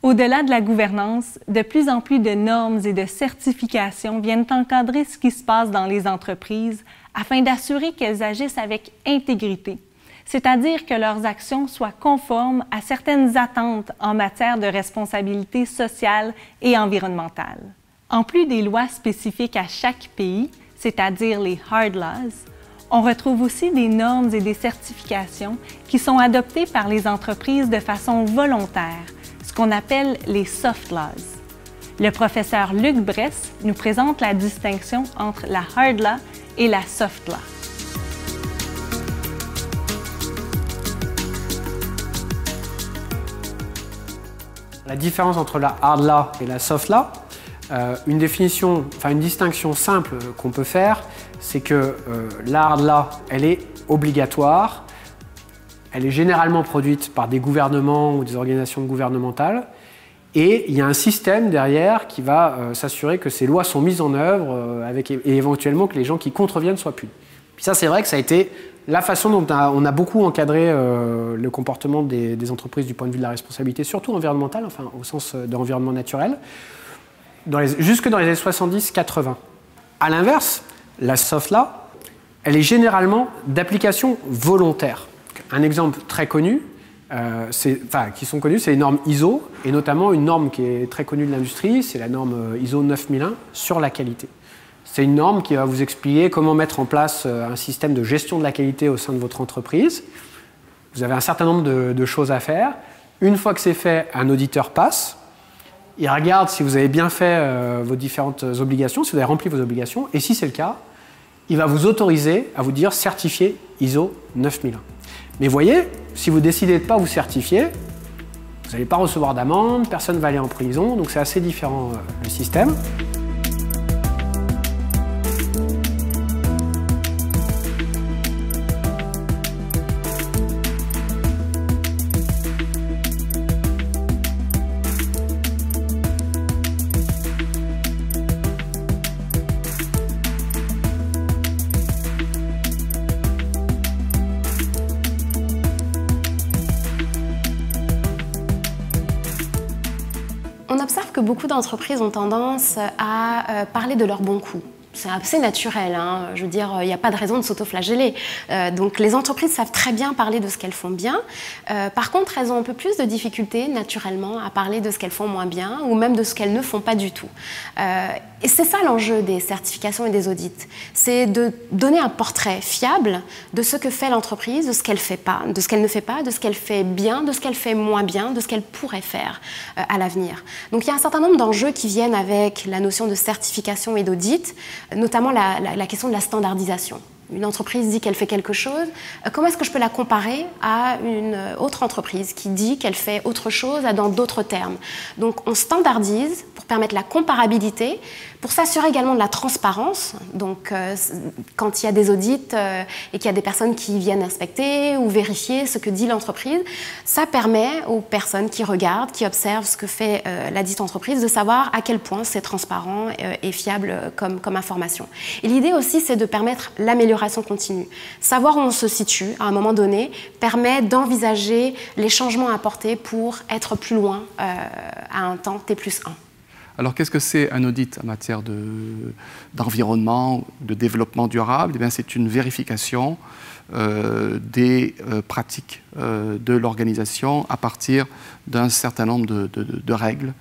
Au-delà de la gouvernance, de plus en plus de normes et de certifications viennent encadrer ce qui se passe dans les entreprises afin d'assurer qu'elles agissent avec intégrité, c'est-à-dire que leurs actions soient conformes à certaines attentes en matière de responsabilité sociale et environnementale. En plus des lois spécifiques à chaque pays, c'est-à-dire les hard laws, on retrouve aussi des normes et des certifications qui sont adoptées par les entreprises de façon volontaire, ce qu'on appelle les soft laws. Le professeur Luc Bresse nous présente la distinction entre la hard law et la soft law. La différence entre la hard law et la soft law, une distinction simple qu'on peut faire, c'est que la hard law, elle est obligatoire, elle est généralement produite par des gouvernements ou des organisations gouvernementales, et il y a un système derrière qui va s'assurer que ces lois sont mises en œuvre et éventuellement que les gens qui contreviennent soient punis. Puis ça, c'est vrai que ça a été la façon dont on a beaucoup encadré le comportement des entreprises du point de vue de la responsabilité, surtout environnementale, enfin au sens de l'environnement naturel, jusque dans les années 70-80. À l'inverse, la soft law, elle est généralement d'application volontaire. Un exemple très connu, qui sont connus, c'est les normes ISO, et notamment une norme qui est très connue de l'industrie, c'est la norme ISO 9001 sur la qualité. C'est une norme qui va vous expliquer comment mettre en place un système de gestion de la qualité au sein de votre entreprise. Vous avez un certain nombre de choses à faire. Une fois que c'est fait, un auditeur passe. Il regarde si vous avez bien fait vos différentes obligations, si vous avez rempli vos obligations. Et si c'est le cas, il va vous autoriser à vous dire certifié ISO 9001. Mais voyez, si vous décidez de ne pas vous certifier, vous n'allez pas recevoir d'amende, personne ne va aller en prison. Donc c'est assez différent le système. On observe que beaucoup d'entreprises ont tendance à parler de leurs bons coups. C'est assez naturel, hein. Je veux dire, il n'y a pas de raison de s'autoflageller. Donc les entreprises savent très bien parler de ce qu'elles font bien. Par contre, elles ont un peu plus de difficultés, naturellement, à parler de ce qu'elles font moins bien ou même de ce qu'elles ne font pas du tout. Et c'est ça l'enjeu des certifications et des audits. C'est de donner un portrait fiable de ce que fait l'entreprise, de ce qu'elle fait pas, de ce qu'elle ne fait pas, de ce qu'elle fait bien, de ce qu'elle fait moins bien, de ce qu'elle pourrait faire à l'avenir. Donc il y a un certain nombre d'enjeux qui viennent avec la notion de certification et d'audit, notamment la question de la standardisation. Une entreprise dit qu'elle fait quelque chose, comment est-ce que je peux la comparer à une autre entreprise qui dit qu'elle fait autre chose dans d'autres termes? Donc on standardise pour permettre la comparabilité, pour s'assurer également de la transparence. Donc quand il y a des audits et qu'il y a des personnes qui viennent inspecter ou vérifier ce que dit l'entreprise, ça permet aux personnes qui regardent, qui observent ce que fait la dite entreprise, de savoir à quel point c'est transparent et fiable comme information. Et l'idée aussi, c'est de permettre l'amélioration continue. Savoir où on se situe à un moment donné permet d'envisager les changements à apporter pour être plus loin à un temps T+1. Alors, qu'est-ce que c'est un audit en matière d'environnement, de développement durable? Eh bien, c'est une vérification des pratiques de l'organisation à partir d'un certain nombre de règles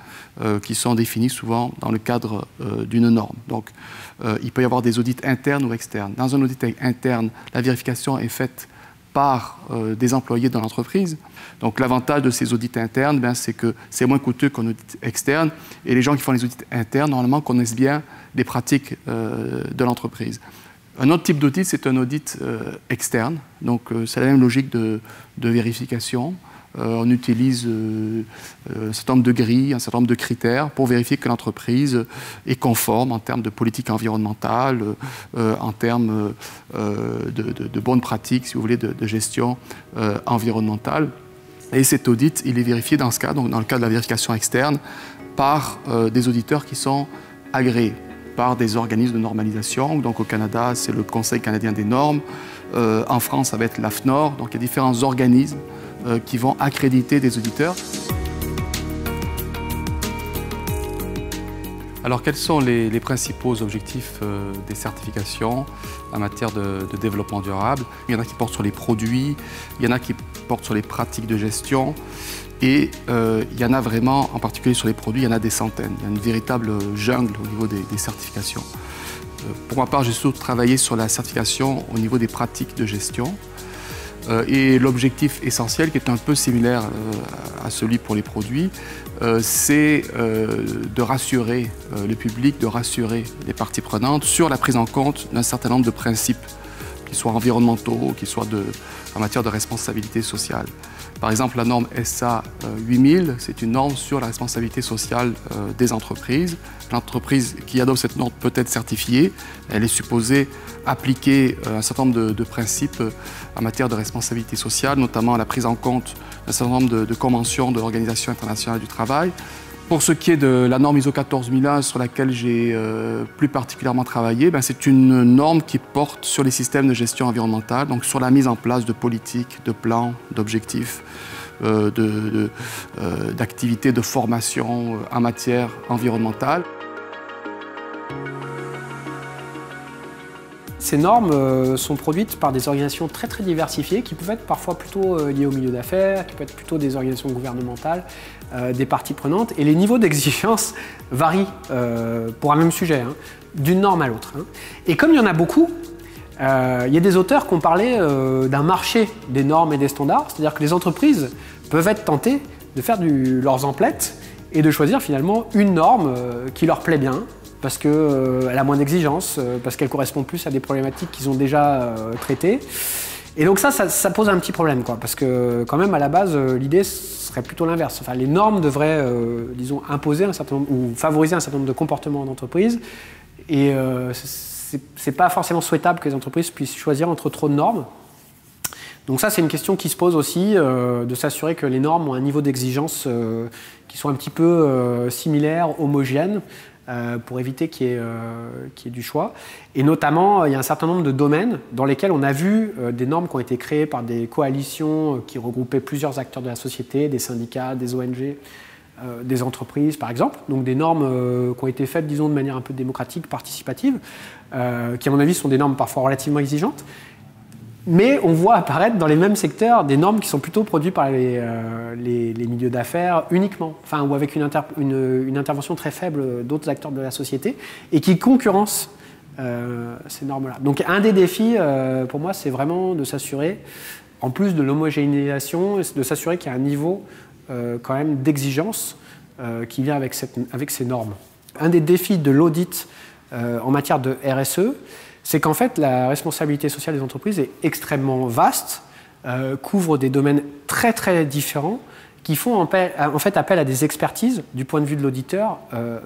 qui sont définies souvent dans le cadre d'une norme. Donc, il peut y avoir des audits internes ou externes. Dans un audit interne, la vérification est faite par des employés de l'entreprise. Donc l'avantage de ces audits internes, c'est que c'est moins coûteux qu'un audit externe, et les gens qui font les audits internes, normalement, connaissent bien les pratiques de l'entreprise. Un autre type d'audit, c'est un audit externe. Donc c'est la même logique de vérification. On utilise un certain nombre de grilles, un certain nombre de critères pour vérifier que l'entreprise est conforme en termes de politique environnementale, en termes de bonnes pratiques, si vous voulez, de gestion environnementale. Et cet audit, il est vérifié dans ce cas, donc dans le cas de la vérification externe, par des auditeurs qui sont agréés par des organismes de normalisation. Donc au Canada, c'est le Conseil canadien des normes. En France, ça va être l'AFNOR. Donc il y a différents organismes qui vont accréditer des auditeurs. Alors, quels sont les principaux objectifs des certifications en matière de développement durable? Il y en a qui portent sur les produits, il y en a qui portent sur les pratiques de gestion, et il y en a vraiment, en particulier sur les produits, il y en a des centaines. Il y a une véritable jungle au niveau des certifications. Pour ma part, j'ai surtout travaillé sur la certification au niveau des pratiques de gestion. Et l'objectif essentiel, qui est un peu similaire à celui pour les produits, c'est de rassurer le public, de rassurer les parties prenantes sur la prise en compte d'un certain nombre de principes, qu'ils soient environnementaux, qu'ils soient en matière de responsabilité sociale. Par exemple, la norme SA 8000, c'est une norme sur la responsabilité sociale des entreprises. L'entreprise qui adopte cette norme peut être certifiée. Elle est supposée appliquer un certain nombre de principes en matière de responsabilité sociale, notamment la prise en compte d'un certain nombre de conventions de l'Organisation internationale du travail. Pour ce qui est de la norme ISO 14001 sur laquelle j'ai plus particulièrement travaillé, c'est une norme qui porte sur les systèmes de gestion environnementale, donc sur la mise en place de politiques, de plans, d'objectifs, d'activités de formation en matière environnementale. Ces normes sont produites par des organisations très diversifiées qui peuvent être parfois plutôt liées au milieu d'affaires, qui peuvent être plutôt des organisations gouvernementales, des parties prenantes. Et les niveaux d'exigence varient pour un même sujet, d'une norme à l'autre. Et comme il y en a beaucoup, il y a des auteurs qui ont parlé d'un marché des normes et des standards, c'est-à-dire que les entreprises peuvent être tentées de faire leurs emplettes et de choisir finalement une norme qui leur plaît bien, parce qu'elle a moins d'exigences, parce qu'elle correspond plus à des problématiques qu'ils ont déjà traitées. Et donc ça pose un petit problème, parce que quand même à la base, l'idée serait plutôt l'inverse. Enfin, les normes devraient, disons, imposer un certain nombre, ou favoriser un certain nombre de comportements en entreprise. Et c'est pas forcément souhaitable que les entreprises puissent choisir entre trop de normes. Donc ça, c'est une question qui se pose aussi, de s'assurer que les normes ont un niveau d'exigence qui soit un petit peu similaire, homogène, pour éviter qu'il y ait du choix. Et notamment, il y a un certain nombre de domaines dans lesquels on a vu des normes qui ont été créées par des coalitions qui regroupaient plusieurs acteurs de la société, des syndicats, des ONG, des entreprises par exemple. Donc des normes qui ont été faites, disons, de manière un peu démocratique, participative, qui à mon avis sont des normes parfois relativement exigeantes. Mais on voit apparaître dans les mêmes secteurs des normes qui sont plutôt produites par les milieux d'affaires uniquement, enfin, ou avec une intervention très faible d'autres acteurs de la société, et qui concurrencent ces normes-là. Donc un des défis, pour moi, c'est vraiment de s'assurer, en plus de l'homogénéisation, de s'assurer qu'il y a un niveau quand même d'exigence qui vient avec ces normes. Un des défis de l'audit en matière de RSE, c'est qu'en fait, la responsabilité sociale des entreprises est extrêmement vaste, couvre des domaines très différents, qui font en fait appel à des expertises, du point de vue de l'auditeur,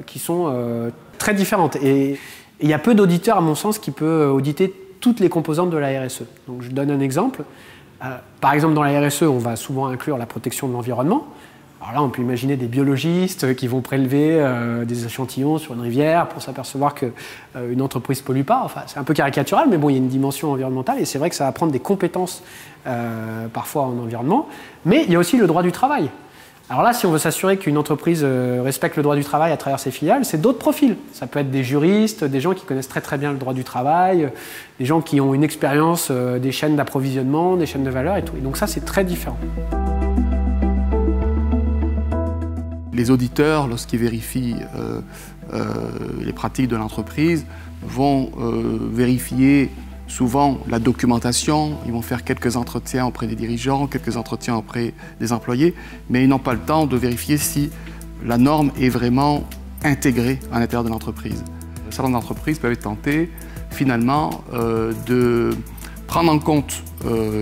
qui sont très différentes. Et il y a peu d'auditeurs, à mon sens, qui peuvent auditer toutes les composantes de la RSE. Donc, je donne un exemple. Par exemple, dans la RSE, on va souvent inclure la protection de l'environnement. Alors là, on peut imaginer des biologistes qui vont prélever des échantillons sur une rivière pour s'apercevoir qu'une entreprise ne pollue pas. Enfin, c'est un peu caricatural, mais bon, il y a une dimension environnementale et c'est vrai que ça va prendre des compétences parfois en environnement. Mais il y a aussi le droit du travail. Alors là, si on veut s'assurer qu'une entreprise respecte le droit du travail à travers ses filiales, c'est d'autres profils. Ça peut être des juristes, des gens qui connaissent très bien le droit du travail, des gens qui ont une expérience des chaînes d'approvisionnement, des chaînes de valeur et tout. Et donc ça, c'est très différent. Les auditeurs, lorsqu'ils vérifient les pratiques de l'entreprise, vont vérifier souvent la documentation, ils vont faire quelques entretiens auprès des dirigeants, quelques entretiens auprès des employés, mais ils n'ont pas le temps de vérifier si la norme est vraiment intégrée à l'intérieur de l'entreprise. Certaines entreprises peuvent être tentées finalement de prendre en compte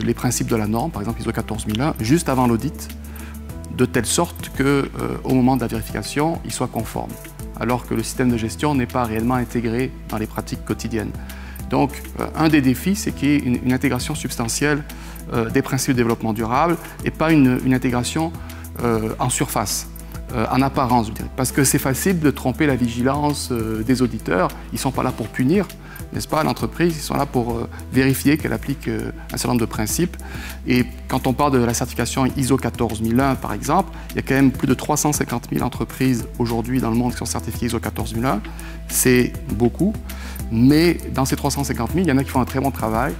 les principes de la norme, par exemple ISO 14001, juste avant l'audit, de telle sorte qu'au moment de la vérification, il soit conforme, alors que le système de gestion n'est pas réellement intégré dans les pratiques quotidiennes. Donc, un des défis, c'est qu'il y ait une intégration substantielle des principes de développement durable et pas une intégration en surface, en apparence, je dirais. Parce que c'est facile de tromper la vigilance des auditeurs. Ils ne sont pas là pour punir, n'est-ce pas? L'entreprise, ils sont là pour vérifier qu'elle applique un certain nombre de principes. Et quand on parle de la certification ISO 14001, par exemple, il y a quand même plus de 350 000 entreprises aujourd'hui dans le monde qui sont certifiées ISO 14001. C'est beaucoup, mais dans ces 350 000, il y en a qui font un très bon travail,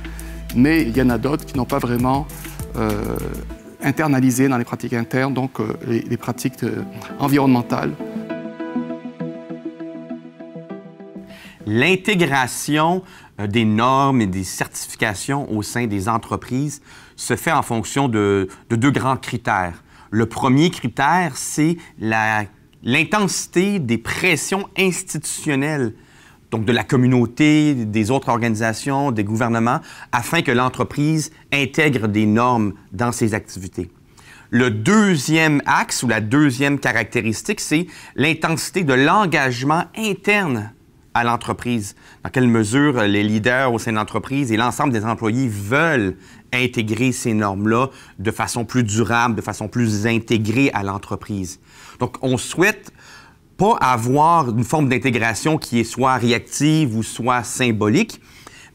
mais il y en a d'autres qui n'ont pas vraiment internalisé dans les pratiques internes, donc les pratiques environnementales. L'intégration des normes et des certifications au sein des entreprises se fait en fonction de deux grands critères. Le premier critère, c'est l'intensité des pressions institutionnelles, donc de la communauté, des autres organisations, des gouvernements, afin que l'entreprise intègre des normes dans ses activités. Le deuxième axe ou la deuxième caractéristique, c'est l'intensité de l'engagement interne à l'entreprise. Dans quelle mesure les leaders au sein de l'entreprise et l'ensemble des employés veulent intégrer ces normes-là de façon plus durable, de façon plus intégrée à l'entreprise. Donc, on souhaite pas avoir une forme d'intégration qui est soit réactive ou soit symbolique,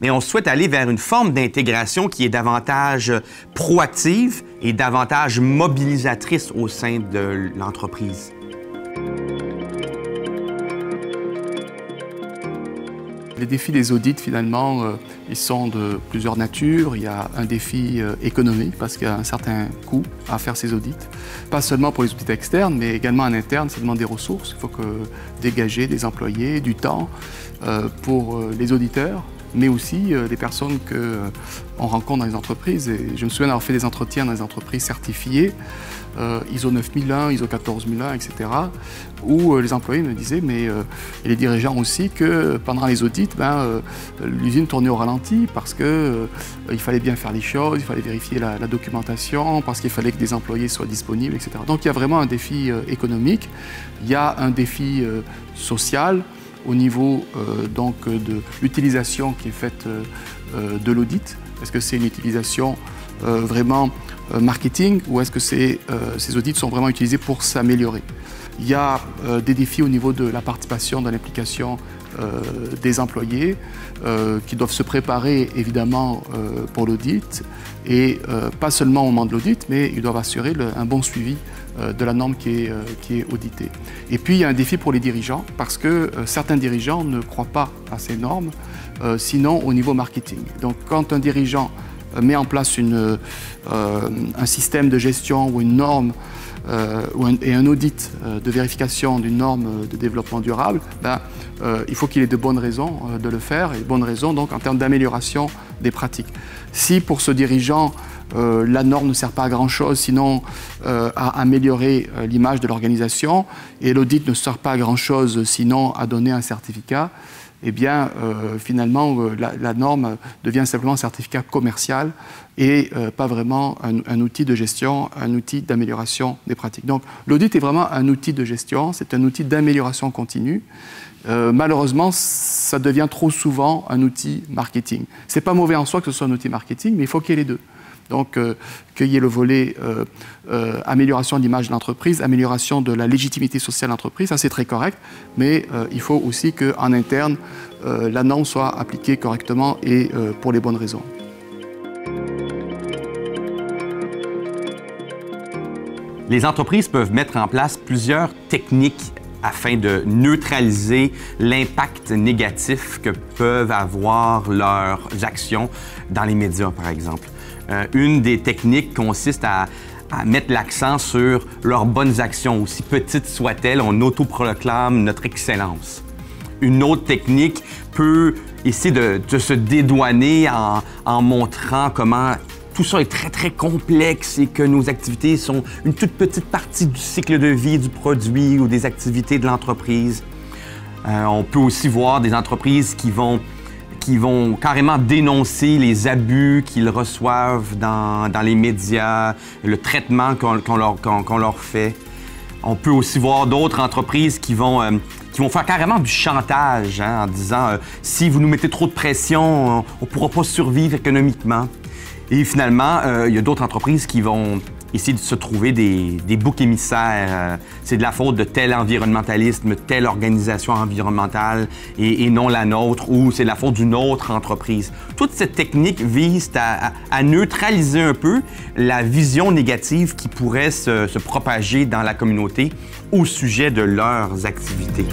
mais on souhaite aller vers une forme d'intégration qui est davantage proactive et davantage mobilisatrice au sein de l'entreprise. Les défis des audits, finalement, ils sont de plusieurs natures. Il y a un défi économique, parce qu'il y a un certain coût à faire ces audits. Pas seulement pour les audits externes, mais également en interne, ça demande des ressources. Il faut dégager des employés, du temps pour les auditeurs, mais aussi des personnes qu'on rencontre dans les entreprises. Et je me souviens d'avoir fait des entretiens dans les entreprises certifiées, ISO 9001, ISO 14001, etc., où les employés me disaient, et les dirigeants aussi, que pendant les audits, l'usine tournait au ralenti parce qu'il fallait bien faire les choses, il fallait vérifier la documentation, parce qu'il fallait que des employés soient disponibles, etc. Donc il y a vraiment un défi économique, il y a un défi social au niveau de l'utilisation qui est faite de l'audit. Est-ce que c'est une utilisation vraiment marketing ou est-ce que ces audits sont vraiment utilisés pour s'améliorer? Il y a des défis au niveau de la participation, de l'implication des employés qui doivent se préparer évidemment pour l'audit et pas seulement au moment de l'audit, mais ils doivent assurer un bon suivi de la norme qui est auditée. Et puis il y a un défi pour les dirigeants parce que certains dirigeants ne croient pas à ces normes, sinon au niveau marketing. Donc quand un dirigeant met en place un système de gestion ou une norme et un audit de vérification d'une norme de développement durable, il faut qu'il ait de bonnes raisons de le faire, et de bonnes raisons donc en termes d'amélioration des pratiques. Si pour ce dirigeant, la norme ne sert pas à grand-chose, sinon à améliorer l'image de l'organisation, et l'audit ne sert pas à grand-chose, sinon à donner un certificat, eh bien, finalement, la norme devient simplement un certificat commercial et pas vraiment un outil de gestion, un outil d'amélioration des pratiques. Donc, l'audit est vraiment un outil de gestion, c'est un outil d'amélioration continue. Malheureusement, ça devient trop souvent un outil marketing. Ce n'est pas mauvais en soi que ce soit un outil marketing, mais il faut qu'il y ait les deux. Donc, qu'il y ait le volet amélioration de l'image de l'entreprise, amélioration de la légitimité sociale de l'entreprise, ça c'est très correct, mais il faut aussi qu'en interne, la norme soit appliquée correctement et pour les bonnes raisons. Les entreprises peuvent mettre en place plusieurs techniques afin de neutraliser l'impact négatif que peuvent avoir leurs actions dans les médias, par exemple. Une des techniques consiste à mettre l'accent sur leurs bonnes actions, aussi petites soient-elles, on autoproclame notre excellence. Une autre technique peut essayer de se dédouaner en montrant comment tout ça est très, très complexe et que nos activités sont une toute petite partie du cycle de vie du produit ou des activités de l'entreprise. On peut aussi voir des entreprises qui vont carrément dénoncer les abus qu'ils reçoivent dans les médias, le traitement qu'on leur fait. On peut aussi voir d'autres entreprises qui vont faire carrément du chantage en disant si vous nous mettez trop de pression, on ne pourra pas survivre économiquement. Et finalement, il y a d'autres entreprises qui vont ici de se trouver des boucs émissaires. C'est de la faute de tel environnementalisme, telle organisation environnementale et non la nôtre, ou c'est la faute d'une autre entreprise. Toute cette technique vise à neutraliser un peu la vision négative qui pourrait se propager dans la communauté au sujet de leurs activités.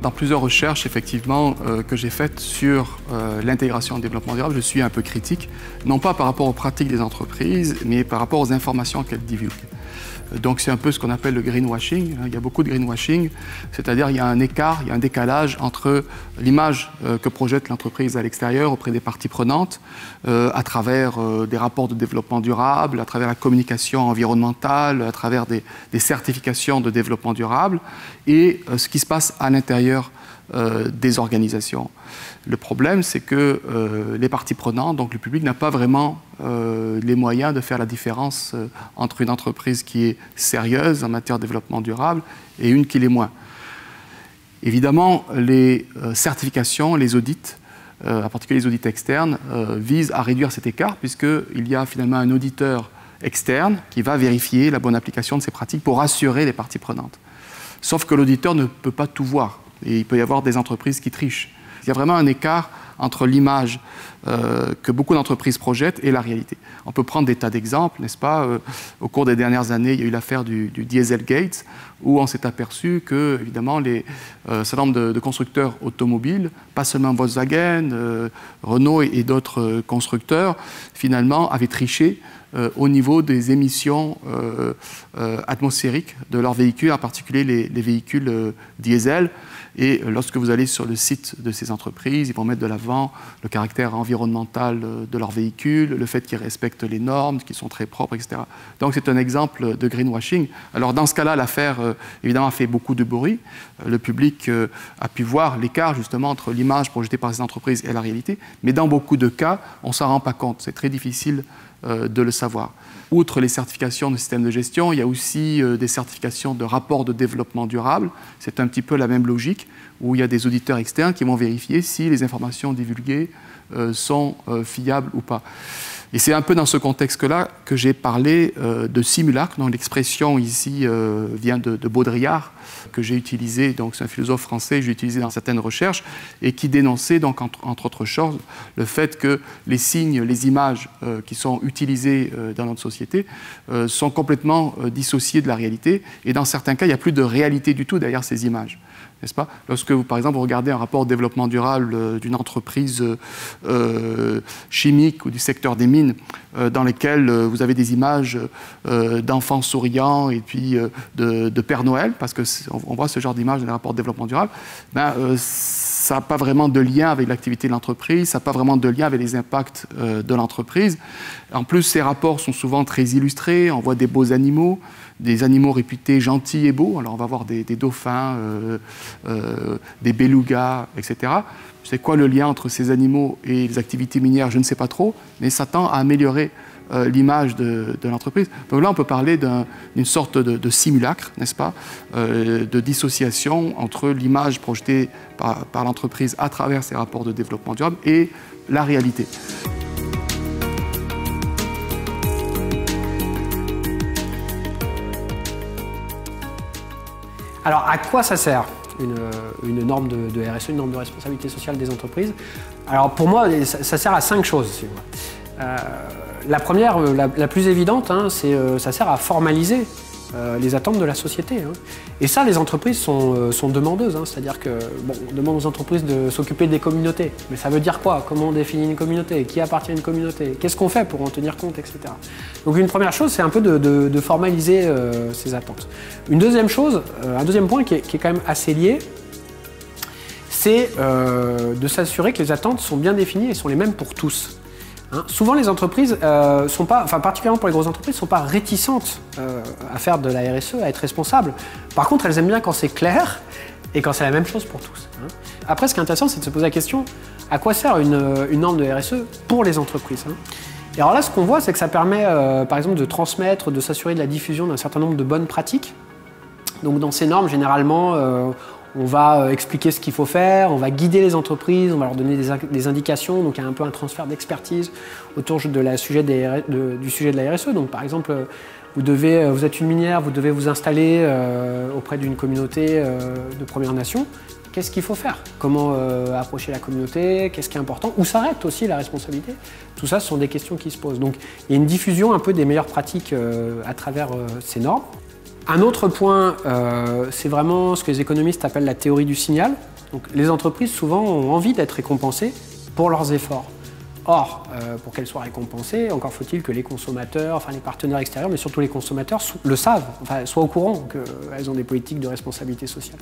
Dans plusieurs recherches, effectivement, que j'ai faites sur l'intégration et le développement durable, je suis un peu critique, non pas par rapport aux pratiques des entreprises, mais par rapport aux informations qu'elles divulguent. Donc c'est un peu ce qu'on appelle le greenwashing. Il y a beaucoup de greenwashing, c'est-à-dire il y a un écart, il y a un décalage entre l'image que projette l'entreprise à l'extérieur auprès des parties prenantes, à travers des rapports de développement durable, à travers la communication environnementale, à travers des certifications de développement durable, et ce qui se passe à l'intérieur des organisations. Le problème, c'est que les parties prenantes, donc le public, n'a pas vraiment les moyens de faire la différence entre une entreprise qui est sérieuse en matière de développement durable et une qui l'est moins. Évidemment, les certifications, les audits, en particulier les audits externes, visent à réduire cet écart, puisqu'il y a finalement un auditeur externe qui va vérifier la bonne application de ces pratiques pour rassurer les parties prenantes. Sauf que l'auditeur ne peut pas tout voir, et il peut y avoir des entreprises qui trichent. Il y a vraiment un écart entre l'image que beaucoup d'entreprises projettent et la réalité. On peut prendre des tas d'exemples, n'est-ce pas? Au cours des dernières années, il y a eu l'affaire du Dieselgate, où on s'est aperçu que, évidemment, un certain nombre de constructeurs automobiles, pas seulement Volkswagen, Renault et d'autres constructeurs, finalement, avaient triché au niveau des émissions atmosphériques de leurs véhicules, en particulier les véhicules diesel. Et lorsque vous allez sur le site de ces entreprises, ils vont mettre de l'avant le caractère environnemental de leurs véhicules, le fait qu'ils respectent les normes, qu'ils sont très propres, etc. Donc c'est un exemple de greenwashing. Alors dans ce cas-là, l'affaire, évidemment, a fait beaucoup de bruit. Le public a pu voir l'écart, justement, entre l'image projetée par ces entreprises et la réalité. Mais dans beaucoup de cas, on ne s'en rend pas compte. C'est très difficile de le savoir. Outre les certifications de système de gestion, il y a aussi des certifications de rapports de développement durable. C'est un petit peu la même logique, où il y a des auditeurs externes qui vont vérifier si les informations divulguées sont fiables ou pas. Et c'est un peu dans ce contexte-là que j'ai parlé de simulacre, dont l'expression ici vient de Baudrillard, que j'ai utilisé, donc c'est un philosophe français, j'ai utilisé dans certaines recherches, et qui dénonçait, donc, entre autres choses, le fait que les signes, les images qui sont utilisées dans notre société sont complètement dissociés de la réalité, et dans certains cas, il n'y a plus de réalité du tout derrière ces images. N'est-ce pas? Lorsque vous, par exemple, vous regardez un rapport de développement durable d'une entreprise chimique ou du secteur des mines, dans lesquelles vous avez des images d'enfants souriants et puis de Père Noël, parce qu'on voit ce genre d'image dans les rapports de développement durable, ça n'a pas vraiment de lien avec l'activité de l'entreprise, ça n'a pas vraiment de lien avec les impacts de l'entreprise. En plus, ces rapports sont souvent très illustrés, on voit des beaux animaux, des animaux réputés gentils et beaux. Alors on va voir des dauphins, des belugas, etc. C'est quoi le lien entre ces animaux et les activités minières? Je ne sais pas trop, mais ça tend à améliorer l'image de l'entreprise. Donc là, on peut parler d'une sorte de simulacre, n'est-ce pas, de dissociation entre l'image projetée par l'entreprise à travers ses rapports de développement durable et la réalité. Alors, à quoi ça sert une norme de RSE, une norme de responsabilité sociale des entreprises? Alors, pour moi, ça sert à 5 choses. Si vous voulez. La première, la plus évidente, c'est ça sert à formaliser les attentes de la société. Et ça, les entreprises sont demandeuses. C'est-à-dire que, bon, on demande aux entreprises de s'occuper des communautés. Mais ça veut dire quoi? Comment on définit une communauté? Qui appartient à une communauté? Qu'est-ce qu'on fait pour en tenir compte, etc. Donc une première chose, c'est un peu de formaliser ces attentes. Une deuxième chose, un deuxième point qui est quand même assez lié, c'est de s'assurer que les attentes sont bien définies et sont les mêmes pour tous. Souvent, les entreprises sont pas, enfin particulièrement pour les grosses entreprises, sont pas réticentes à faire de la RSE, à être responsables. Par contre, elles aiment bien quand c'est clair et quand c'est la même chose pour tous. Après, ce qui est intéressant, c'est de se poser la question, à quoi sert une norme de RSE pour les entreprises? Et alors là, ce qu'on voit, c'est que ça permet, par exemple, de transmettre, de s'assurer de la diffusion d'un certain nombre de bonnes pratiques. Donc dans ces normes, généralement, On va expliquer ce qu'il faut faire, on va guider les entreprises, on va leur donner des indications. Donc il y a un peu un transfert d'expertise autour du sujet de la RSE. Donc par exemple, vous êtes une minière, vous devez vous installer auprès d'une communauté de Premières Nations. Qu'est-ce qu'il faut faire? Comment approcher la communauté? Qu'est-ce qui est important? Où s'arrête aussi la responsabilité? Tout ça, ce sont des questions qui se posent. Donc il y a une diffusion un peu des meilleures pratiques à travers ces normes. Un autre point, c'est vraiment ce que les économistes appellent la théorie du signal. Donc, les entreprises, souvent, ont envie d'être récompensées pour leurs efforts. Or, pour qu'elles soient récompensées, encore faut-il que les consommateurs, enfin les partenaires extérieurs, mais surtout les consommateurs, le savent, enfin, soient au courant qu'elles ont des politiques de responsabilité sociale.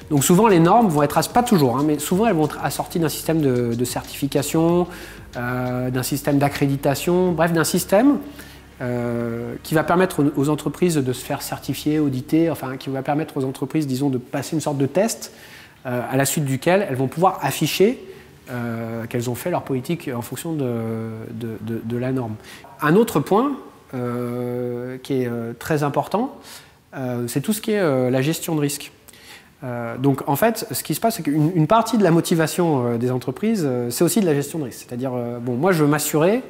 Donc souvent, les normes vont être, pas toujours, hein, mais souvent elles vont être assorties d'un système de certification, d'un système d'accréditation, bref, d'un système qui va permettre aux entreprises de se faire certifier, auditer, enfin qui va permettre aux entreprises, disons, de passer une sorte de test à la suite duquel elles vont pouvoir afficher qu'elles ont fait leur politique en fonction de la norme. Un autre point qui est très important, c'est tout ce qui est la gestion de risque. Donc en fait, ce qui se passe, c'est qu'une partie de la motivation des entreprises, c'est aussi de la gestion de risque. C'est-à-dire, bon, moi je veux m'assurer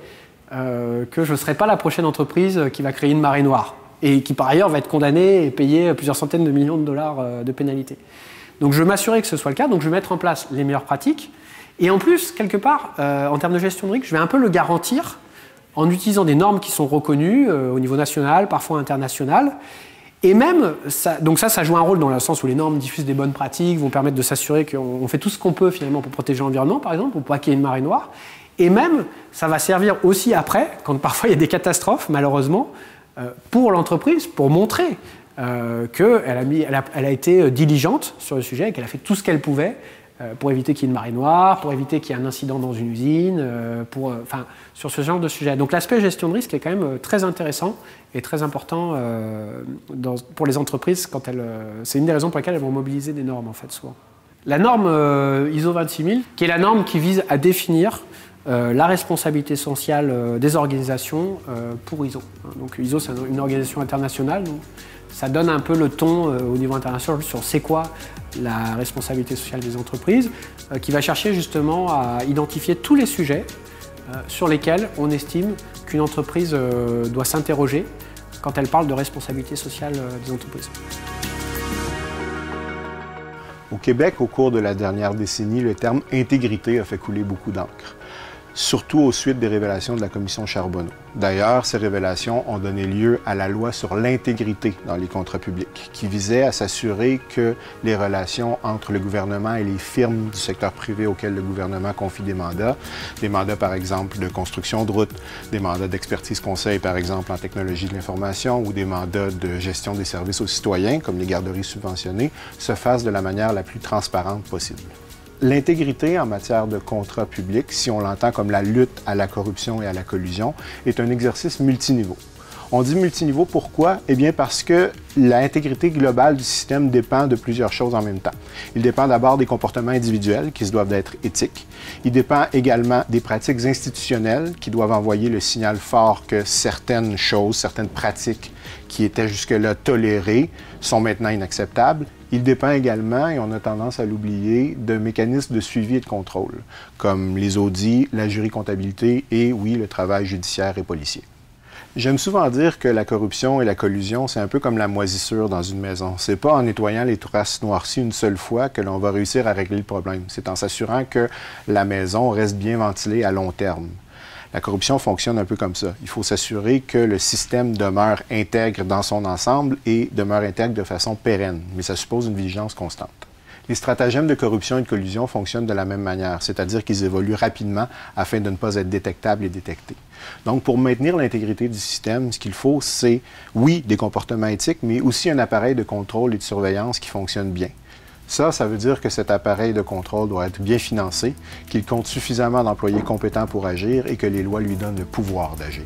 que je ne serai pas la prochaine entreprise qui va créer une marée noire et qui par ailleurs va être condamnée et payer plusieurs centaines de millions de dollars de pénalités. Donc je veux m'assurer que ce soit le cas, donc je vais mettre en place les meilleures pratiques et en plus, quelque part, en termes de gestion de risque, je vais un peu le garantir en utilisant des normes qui sont reconnues au niveau national, parfois international. Et même, donc ça joue un rôle dans le sens où les normes diffusent des bonnes pratiques, vont permettre de s'assurer qu'on fait tout ce qu'on peut finalement pour protéger l'environnement, par exemple, pour pas qu'il y ait une marée noire. Et même, ça va servir aussi après, quand parfois il y a des catastrophes, malheureusement, pour l'entreprise, pour montrer qu'elle a été diligente sur le sujet et qu'elle a fait tout ce qu'elle pouvait pour éviter qu'il y ait une marée noire, pour éviter qu'il y ait un incident dans une usine, sur ce genre de sujet. Donc l'aspect gestion de risque est quand même très intéressant et très important pour les entreprises. C'est une des raisons pour lesquelles elles vont mobiliser des normes, en fait, souvent. La norme ISO 26000, qui est la norme qui vise à définir la responsabilité sociale des organisations pour ISO. Donc ISO, c'est une organisation internationale. Donc ça donne un peu le ton au niveau international sur c'est quoi la responsabilité sociale des entreprises, qui va chercher justement à identifier tous les sujets sur lesquels on estime qu'une entreprise doit s'interroger quand elle parle de responsabilité sociale des entreprises. Au Québec, au cours de la dernière décennie, le terme « intégrité » a fait couler beaucoup d'encre, surtout aux suites des révélations de la commission Charbonneau. D'ailleurs, ces révélations ont donné lieu à la loi sur l'intégrité dans les contrats publics, qui visait à s'assurer que les relations entre le gouvernement et les firmes du secteur privé auxquelles le gouvernement confie des mandats par exemple de construction de routes, des mandats d'expertise conseil par exemple en technologie de l'information ou des mandats de gestion des services aux citoyens, comme les garderies subventionnées, se fassent de la manière la plus transparente possible. L'intégrité en matière de contrat public, si on l'entend comme la lutte à la corruption et à la collusion, est un exercice multiniveau. On dit multiniveau pourquoi? Eh bien parce que l'intégrité globale du système dépend de plusieurs choses en même temps. Il dépend d'abord des comportements individuels qui se doivent d'être éthiques. Il dépend également des pratiques institutionnelles qui doivent envoyer le signal fort que certaines choses, certaines pratiques qui étaient jusque-là tolérées sont maintenant inacceptables. Il dépend également, et on a tendance à l'oublier, de mécanismes de suivi et de contrôle, comme les audits, la jury-comptabilité et, oui, le travail judiciaire et policier. J'aime souvent dire que la corruption et la collusion, c'est un peu comme la moisissure dans une maison. C'est pas en nettoyant les traces noircies une seule fois que l'on va réussir à régler le problème. C'est en s'assurant que la maison reste bien ventilée à long terme. La corruption fonctionne un peu comme ça. Il faut s'assurer que le système demeure intègre dans son ensemble et demeure intègre de façon pérenne, mais ça suppose une vigilance constante. Les stratagèmes de corruption et de collusion fonctionnent de la même manière, c'est-à-dire qu'ils évoluent rapidement afin de ne pas être détectables et détectés. Donc, pour maintenir l'intégrité du système, ce qu'il faut, c'est, oui, des comportements éthiques, mais aussi un appareil de contrôle et de surveillance qui fonctionne bien. Ça veut dire que cet appareil de contrôle doit être bien financé, qu'il compte suffisamment d'employés compétents pour agir et que les lois lui donnent le pouvoir d'agir.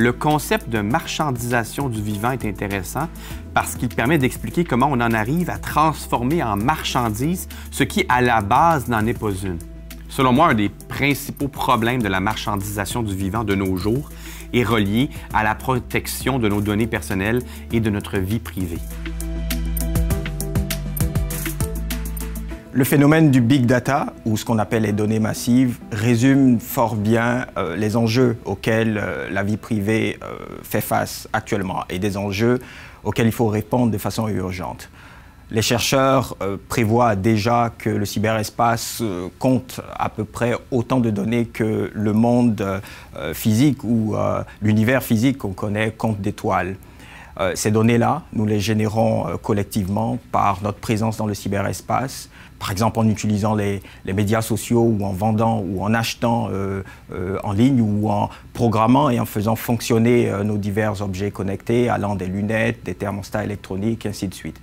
le concept de marchandisation du vivant est intéressant parce qu'il permet d'expliquer comment on en arrive à transformer en marchandise ce qui, à la base, n'en est pas une. Selon moi, un des principaux problèmes de la marchandisation du vivant de nos jours est relié à la protection de nos données personnelles et de notre vie privée. Le phénomène du big data, ou ce qu'on appelle les données massives, résume fort bien les enjeux auxquels la vie privée fait face actuellement et des enjeux auxquels il faut répondre de façon urgente. Les chercheurs prévoient déjà que le cyberespace compte à peu près autant de données que le monde physique ou l'univers physique qu'on connaît compte d'étoiles. Ces données-là, nous les générons collectivement par notre présence dans le cyberespace, par exemple en utilisant les médias sociaux ou en vendant ou en achetant en ligne ou en programmant et en faisant fonctionner nos divers objets connectés, allant des lunettes, des thermostats électroniques, et ainsi de suite.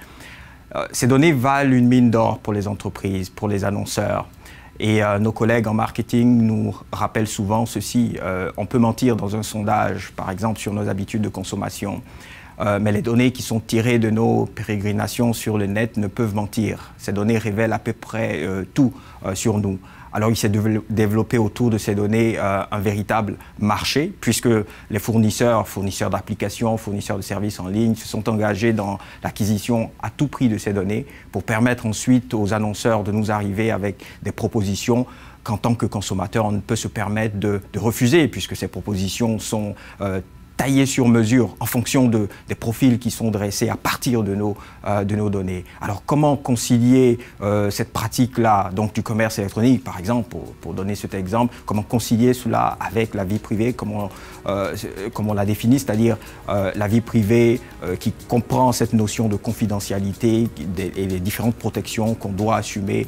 Ces données valent une mine d'or pour les entreprises, pour les annonceurs. Et nos collègues en marketing nous rappellent souvent ceci. On peut mentir dans un sondage, par exemple, sur nos habitudes de consommation. Mais les données qui sont tirées de nos pérégrinations sur le net ne peuvent mentir. Ces données révèlent à peu près tout sur nous. Alors il s'est développé autour de ces données un véritable marché, puisque les fournisseurs d'applications, fournisseurs de services en ligne se sont engagés dans l'acquisition à tout prix de ces données pour permettre ensuite aux annonceurs de nous arriver avec des propositions qu'en tant que consommateur, on ne peut se permettre de refuser, puisque ces propositions sont taillées sur mesure en fonction des profils qui sont dressés à partir de nos données. Alors comment concilier cette pratique-là, donc du commerce électronique par exemple, pour donner cet exemple, comment concilier cela avec la vie privée, comme on l'a défini, c'est-à-dire la vie privée qui comprend cette notion de confidentialité et les différentes protections qu'on doit assumer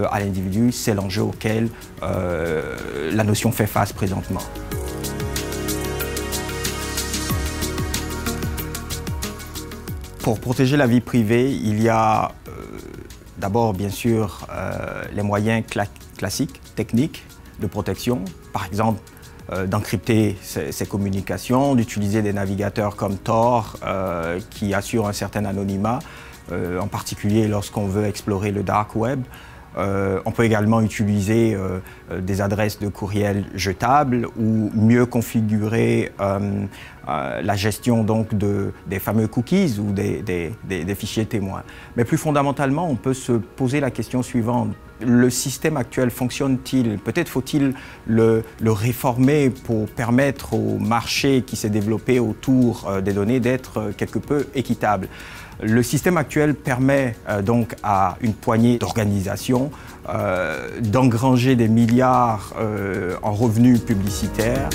à l'individu, c'est l'enjeu auquel la notion fait face présentement. Pour protéger la vie privée, il y a d'abord, bien sûr, les moyens classiques, techniques de protection. Par exemple, d'encrypter ces communications, d'utiliser des navigateurs comme Tor qui assurent un certain anonymat, en particulier lorsqu'on veut explorer le dark web. On peut également utiliser des adresses de courriel jetables ou mieux configurer la gestion donc des fameux cookies ou des fichiers témoins. Mais plus fondamentalement, on peut se poser la question suivante. Le système actuel fonctionne-t-il? Peut-être faut-il le réformer pour permettre au marché qui s'est développé autour des données d'être quelque peu équitable. Le système actuel permet donc à une poignée d'organisations d'engranger des milliards en revenus publicitaires.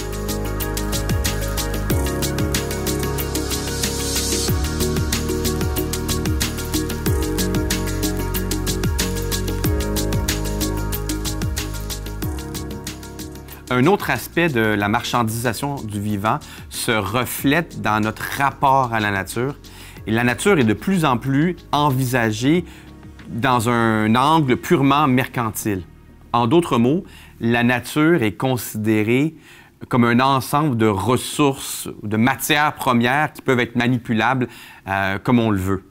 Un autre aspect de la marchandisation du vivant se reflète dans notre rapport à la nature. Et la nature est de plus en plus envisagée dans un angle purement mercantile. En d'autres mots, la nature est considérée comme un ensemble de ressources, de matières premières qui peuvent être manipulables comme on le veut.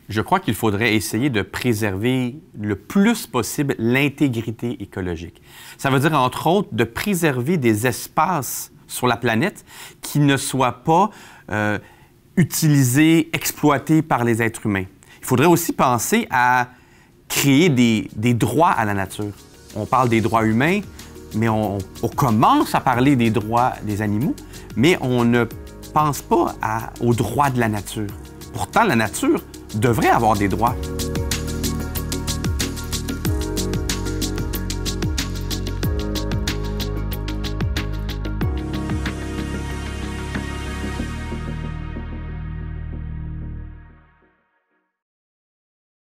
Je crois qu'il faudrait essayer de préserver le plus possible l'intégrité écologique. Ça veut dire, entre autres, de préserver des espaces sur la planète qui ne soient pas utilisés, exploités par les êtres humains. Il faudrait aussi penser à créer des droits à la nature. On parle des droits humains, mais on commence à parler des droits des animaux, mais on ne pense pas aux droits de la nature. Pourtant, la nature devrait avoir des droits.